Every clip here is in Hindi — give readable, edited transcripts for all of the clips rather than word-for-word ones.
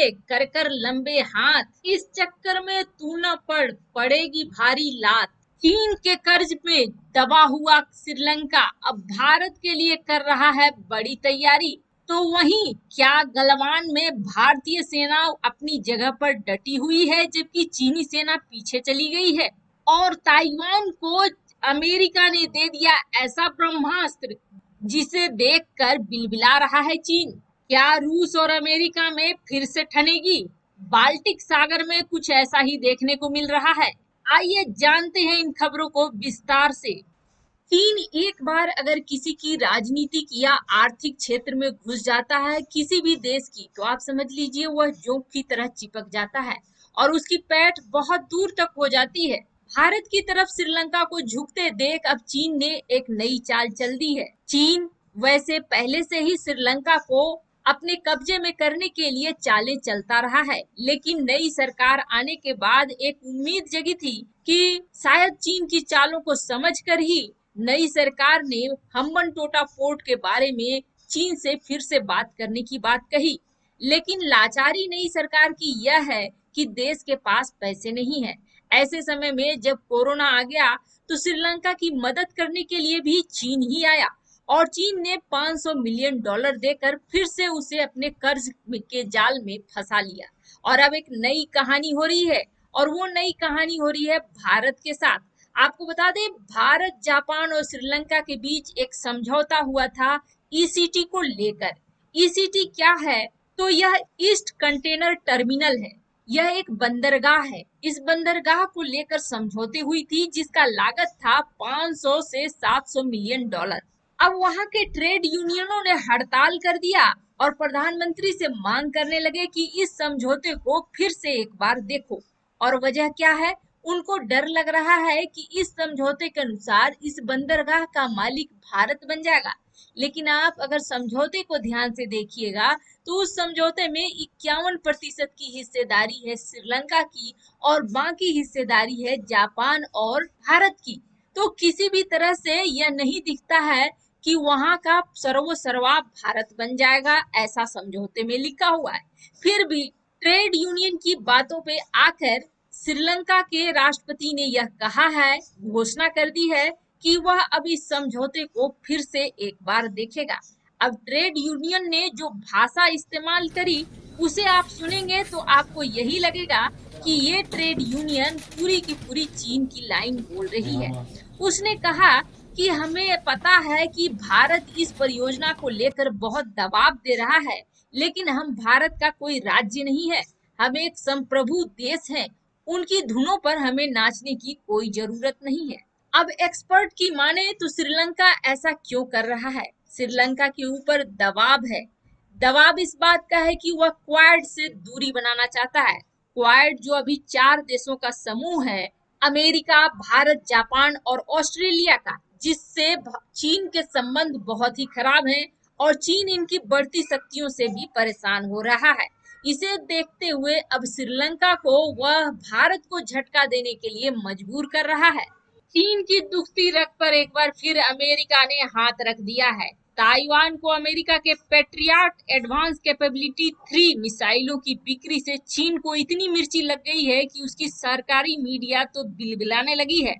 ले कर कर लंबे हाथ, इस चक्कर में तू न पड़ेगी भारी लात। चीन के कर्ज में दबा हुआ श्रीलंका अब भारत के लिए कर रहा है बड़ी तैयारी। तो वहीं क्या गलवान में भारतीय सेना अपनी जगह पर डटी हुई है, जबकि चीनी सेना पीछे चली गई है। और ताइवान को अमेरिका ने दे दिया ऐसा ब्रह्मास्त्र जिसे देखकर बिलबिला रहा है चीन। क्या रूस और अमेरिका में फिर से ठनेगी? बाल्टिक सागर में कुछ ऐसा ही देखने को मिल रहा है। आइए जानते हैं इन खबरों को विस्तार से। चीन एक बार अगर किसी की राजनीतिक या आर्थिक क्षेत्र में घुस जाता है किसी भी देश की, तो आप समझ लीजिए वह जोंक की तरह चिपक जाता है और उसकी पैठ बहुत दूर तक हो जाती है। भारत की तरफ श्रीलंका को झुकते देख अब चीन ने एक नई चाल चल दी है। चीन वैसे पहले से ही श्रीलंका को अपने कब्जे में करने के लिए चालें चलता रहा है, लेकिन नई सरकार आने के बाद एक उम्मीद जगी थी कि शायद चीन की चालों को समझकर ही नई सरकार ने हम्बनटोटा पोर्ट के बारे में चीन से फिर से बात करने की बात कही। लेकिन लाचारी नई सरकार की यह है कि देश के पास पैसे नहीं है। ऐसे समय में जब कोरोना आ गया तो श्रीलंका की मदद करने के लिए भी चीन ही आया और चीन ने $500 मिलियन देकर फिर से उसे अपने कर्ज के जाल में फंसा लिया। और अब एक नई कहानी हो रही है और वो नई कहानी हो रही है भारत के साथ। आपको बता दें, भारत, जापान और श्रीलंका के बीच एक समझौता हुआ था ईसीटी को लेकर। ईसीटी क्या है? तो यह ईस्ट कंटेनर टर्मिनल है। यह एक बंदरगाह है। इस बंदरगाह को लेकर समझौते हुई थी जिसका लागत था 500 से 700 मिलियन डॉलर। अब वहां के ट्रेड यूनियनों ने हड़ताल कर दिया और प्रधानमंत्री से मांग करने लगे कि इस समझौते को फिर से एक बार देखो। और वजह क्या है? उनको डर लग रहा है कि इस समझौते के अनुसार इस बंदरगाह का मालिक भारत बन जाएगा। लेकिन आप अगर समझौते को ध्यान से देखिएगा तो उस समझौते में 51% की हिस्सेदारी है श्रीलंका की और बाकी हिस्सेदारी है जापान और भारत की। तो किसी भी तरह से यह नहीं दिखता है कि वहां का सर्वोसर्वा भारत बन जाएगा, ऐसा समझौते में लिखा हुआ है। फिर भी ट्रेड यूनियन की बातों पे आकर श्रीलंका के राष्ट्रपति ने यह कहा है, घोषणा कर दी है कि वह अब इस समझौते को फिर से एक बार देखेगा। अब ट्रेड यूनियन ने जो भाषा इस्तेमाल करी उसे आप सुनेंगे तो आपको यही लगेगा कि ये ट्रेड यूनियन पूरी की पूरी चीन की लाइन बोल रही है। उसने कहा कि हमें पता है कि भारत इस परियोजना को लेकर बहुत दबाव दे रहा है, लेकिन हम भारत का कोई राज्य नहीं है, हम एक संप्रभु देश हैं। उनकी धुनों पर हमें नाचने की कोई जरूरत नहीं है। अब एक्सपर्ट की माने तो श्रीलंका ऐसा क्यों कर रहा है? श्रीलंका के ऊपर दबाव है। दबाव इस बात का है कि वह क्वाड से दूरी बनाना चाहता है। क्वाड जो अभी 4 देशों का समूह है, अमेरिका, भारत, जापान और ऑस्ट्रेलिया का, जिससे चीन के संबंध बहुत ही खराब हैं और चीन इनकी बढ़ती शक्तियों से भी परेशान हो रहा है। इसे देखते हुए अब श्रीलंका को वह भारत को झटका देने के लिए मजबूर कर रहा है। चीन की दुखती रग पर एक बार फिर अमेरिका ने हाथ रख दिया है। ताइवान को अमेरिका के पेट्रियट एडवांस कैपेबिलिटी 3 मिसाइलों की बिक्री से चीन को इतनी मिर्ची लग गई है कि उसकी सरकारी मीडिया तो बिलबिलाने लगी है।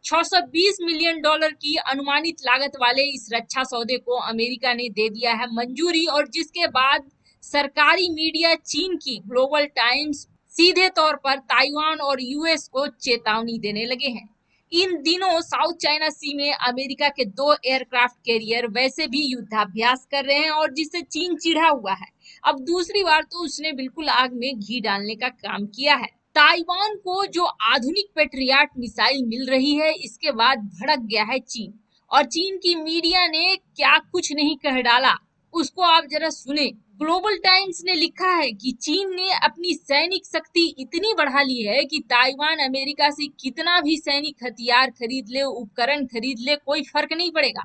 $620 मिलियन की अनुमानित लागत वाले इस रक्षा सौदे को अमेरिका ने दे दिया है मंजूरी, और जिसके बाद सरकारी मीडिया चीन की ग्लोबल टाइम्स सीधे तौर पर ताइवान और यूएस को चेतावनी देने लगे हैं। इन दिनों साउथ चाइना सी में अमेरिका के 2 एयरक्राफ्ट कैरियर वैसे भी युद्धाभ्यास कर रहे हैं और जिससे चीन चिढ़ा हुआ है। अब दूसरी बार तो उसने बिल्कुल आग में घी डालने का काम किया है। ताइवान को जो आधुनिक पेट्रियट मिसाइल मिल रही है, इसके बाद भड़क गया है चीन, और चीन की मीडिया ने क्या कुछ नहीं कह डाला उसको आप जरा सुने। ग्लोबल टाइम्स ने लिखा है कि चीन ने अपनी सैनिक शक्ति इतनी बढ़ा ली है कि ताइवान अमेरिका से कितना भी सैनिक हथियार खरीद ले, उपकरण खरीद ले, कोई फर्क नहीं पड़ेगा।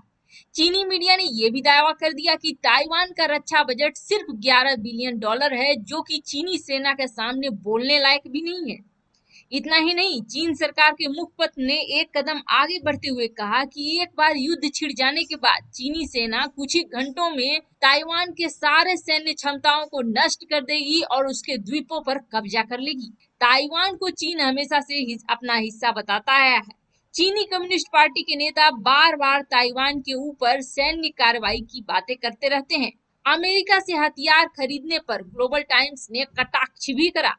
चीनी मीडिया ने यह भी दावा कर दिया कि ताइवान का रक्षा बजट सिर्फ $11 बिलियन है, जो कि चीनी सेना के सामने बोलने लायक भी नहीं है। इतना ही नहीं, चीन सरकार के मुखपत्र ने एक कदम आगे बढ़ते हुए कहा कि एक बार युद्ध छिड़ जाने के बाद चीनी सेना कुछ ही घंटों में ताइवान के सारे सैन्य क्षमताओं को नष्ट कर देगी और उसके द्वीपों पर कब्जा कर लेगी। ताइवान को चीन हमेशा से अपना हिस्सा बताता आया है। चीनी कम्युनिस्ट पार्टी के नेता बार बार ताइवान के ऊपर सैन्य कार्रवाई की बातें करते रहते हैं। अमेरिका से हथियार खरीदने पर ग्लोबल टाइम्स ने कटाक्ष भी करा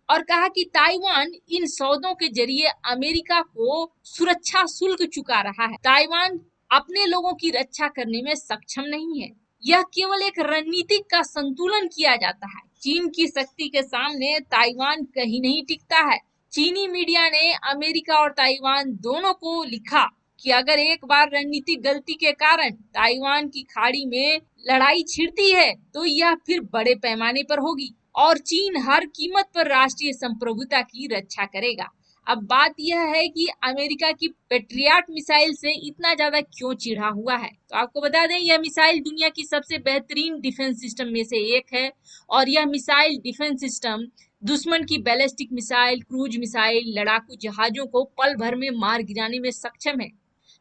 और कहा कि ताइवान इन सौदों के जरिए अमेरिका को सुरक्षा शुल्क चुका रहा है। ताइवान अपने लोगों की रक्षा करने में सक्षम नहीं है। यह केवल एक रणनीतिक का संतुलन किया जाता है। चीन की शक्ति के सामने ताइवान कहीं नहीं टिकता है। चीनी मीडिया ने अमेरिका और ताइवान दोनों को लिखा कि अगर एक बार रणनीतिक गलती के कारण ताइवान की खाड़ी में लड़ाई छिड़ती है तो यह फिर बड़े पैमाने पर होगी और चीन हर कीमत पर राष्ट्रीय संप्रभुता की रक्षा करेगा। अब बात यह है कि अमेरिका की पेट्रियट मिसाइल से इतना ज्यादा क्यों चिढ़ा हुआ है। तो आपको बता दें, यह मिसाइल दुनिया की सबसे बेहतरीन डिफेंस सिस्टम में से एक है और यह मिसाइल डिफेंस सिस्टम दुश्मन की बैलिस्टिक मिसाइल, क्रूज मिसाइल, लड़ाकू जहाजों को पल भर में मार गिराने में सक्षम है।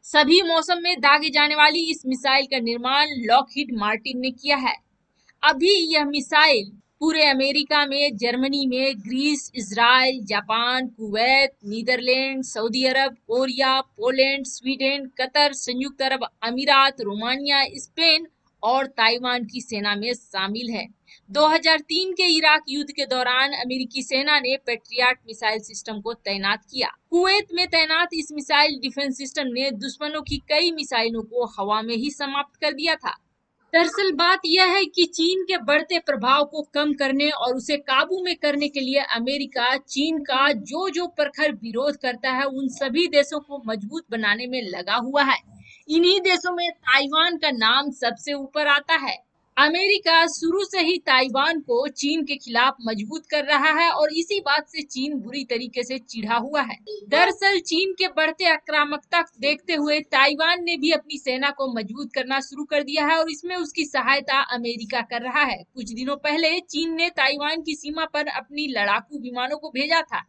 सभी मौसम में दागे जाने वाली इस मिसाइल का निर्माण लॉकहीड मार्टिन ने किया है। अभी यह मिसाइल पूरे अमेरिका में, जर्मनी में, Greece, Israel, Japan, Kuwait, Netherland, Saudi Arab, Korea, Poland, Sweden, Qatar, संयुक्त अरब अमीरात, रोमानिया, स्पेन और ताइवान की सेना में शामिल है। 2003 के इराक युद्ध के दौरान अमेरिकी सेना ने पेट्रियट मिसाइल सिस्टम को तैनात किया। कुवैत में तैनात इस मिसाइल डिफेंस सिस्टम ने दुश्मनों की कई मिसाइलों को हवा में ही समाप्त कर दिया था। दरअसल बात यह है कि चीन के बढ़ते प्रभाव को कम करने और उसे काबू में करने के लिए अमेरिका चीन का जो जो प्रखर विरोध करता है उन सभी देशों को मजबूत बनाने में लगा हुआ है। इन्हीं देशों में ताइवान का नाम सबसे ऊपर आता है। अमेरिका शुरू से ही ताइवान को चीन के खिलाफ मजबूत कर रहा है और इसी बात से चीन बुरी तरीके से चिढ़ा हुआ है। दरअसल चीन के बढ़ते आक्रामकता देखते हुए ताइवान ने भी अपनी सेना को मजबूत करना शुरू कर दिया है और इसमें उसकी सहायता अमेरिका कर रहा है। कुछ दिनों पहले चीन ने ताइवान की सीमा पर अपनी लड़ाकू विमानों को भेजा था।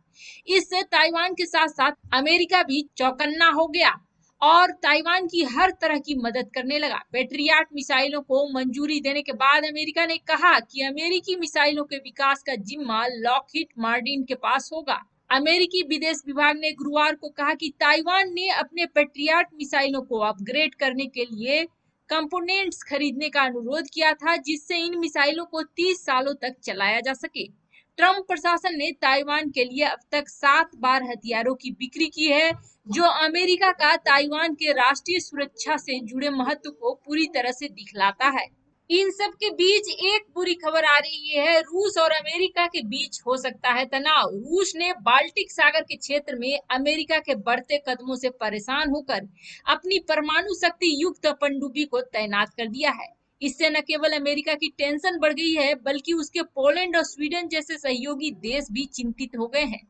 इससे ताइवान के साथ साथ अमेरिका भी चौकन्ना हो गया और ताइवान की हर तरह की मदद करने लगा। पेट्रियट मिसाइलों को मंजूरी देने के बाद अमेरिका ने कहा कि अमेरिकी मिसाइलों के विकास का जिम्मा लॉकहीड मार्टिन के पास होगा। अमेरिकी विदेश विभाग ने गुरुवार को कहा कि ताइवान ने अपने पेट्रियट मिसाइलों को अपग्रेड करने के लिए कंपोनेंट्स खरीदने का अनुरोध किया था, जिससे इन मिसाइलों को 30 सालों तक चलाया जा सके। ट्रंप प्रशासन ने ताइवान के लिए अब तक 7 बार हथियारों की बिक्री की है, जो अमेरिका का ताइवान के राष्ट्रीय सुरक्षा से जुड़े महत्व को पूरी तरह से दिखलाता है। इन सब के बीच एक बुरी खबर आ रही है, रूस और अमेरिका के बीच हो सकता है तनाव। रूस ने बाल्टिक सागर के क्षेत्र में अमेरिका के बढ़ते कदमों से परेशान होकर अपनी परमाणु शक्ति युक्त पनडुब्बी को तैनात कर दिया है। इससे न केवल अमेरिका की टेंशन बढ़ गई है, बल्कि उसके पोलैंड और स्वीडन जैसे सहयोगी देश भी चिंतित हो गए हैं।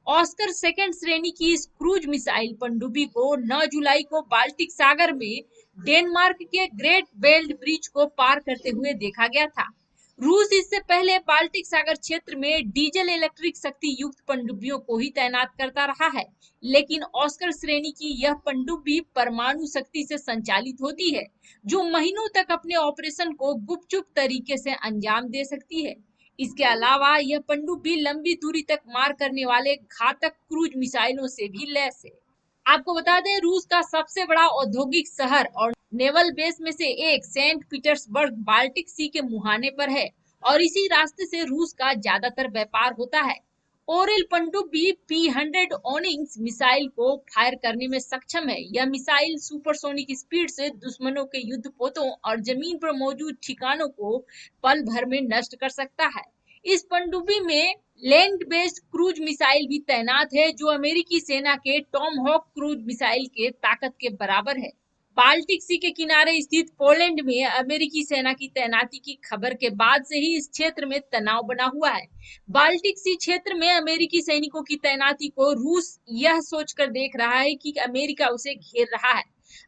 ऑस्कर सेकंड श्रेणी की इस क्रूज मिसाइल पनडुब्बी को 9 जुलाई को बाल्टिक सागर में डेनमार्क के ग्रेट बेल्ट ब्रिज को पार करते हुए देखा गया था। रूस इससे पहले बाल्टिक सागर क्षेत्र में डीजल इलेक्ट्रिक शक्ति युक्त पनडुब्बियों को ही तैनात करता रहा है, लेकिन ऑस्कर श्रेणी की यह पनडुब्बी परमाणु शक्ति से संचालित होती है, जो महीनों तक अपने ऑपरेशन को गुपचुप तरीके से अंजाम दे सकती है। इसके अलावा यह पनडुब्बी लंबी दूरी तक मार करने वाले घातक क्रूज मिसाइलों से भी लैस है। आपको बता दें, रूस का सबसे बड़ा औद्योगिक शहर और नेवल बेस में से एक सेंट पीटर्सबर्ग बाल्टिक सी के मुहाने पर है और इसी रास्ते से रूस का ज्यादातर व्यापार होता है। ओरेल पनडुब्बी P-100 ओनिक्स मिसाइल को फायर करने में सक्षम है। यह मिसाइल सुपरसोनिक स्पीड से दुश्मनों के युद्धपोतों और जमीन पर मौजूद ठिकानों को पल भर में नष्ट कर सकता है। इस पनडुब्बी में लैंड बेस्ड क्रूज मिसाइल भी तैनात है, जो अमेरिकी सेना के टॉमहॉक क्रूज मिसाइल के ताकत के बराबर है। बाल्टिक सी के किनारे स्थित पोलैंड में अमेरिकी सेना की तैनाती की खबर के बाद से ही इस क्षेत्र में तनाव बना हुआ है। बाल्टिक सी क्षेत्र में अमेरिकी सैनिकों की तैनाती को रूस यह सोचकर देख रहा है कि अमेरिका उसे घेर रहा है।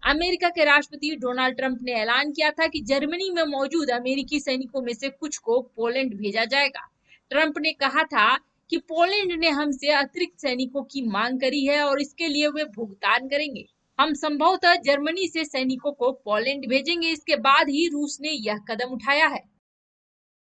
अमेरिका के राष्ट्रपति डोनाल्ड ट्रंप ने ऐलान किया था कि जर्मनी में मौजूद अमेरिकी सैनिकों में से कुछ को पोलैंड भेजा जाएगा। ट्रंप ने कहा था कि पोलैंड ने हमसे अतिरिक्त सैनिकों की मांग करी है और इसके लिए वे भुगतान करेंगे। हम संभवतः जर्मनी से सैनिकों को पोलैंड भेजेंगे। इसके बाद ही रूस ने यह कदम उठाया है।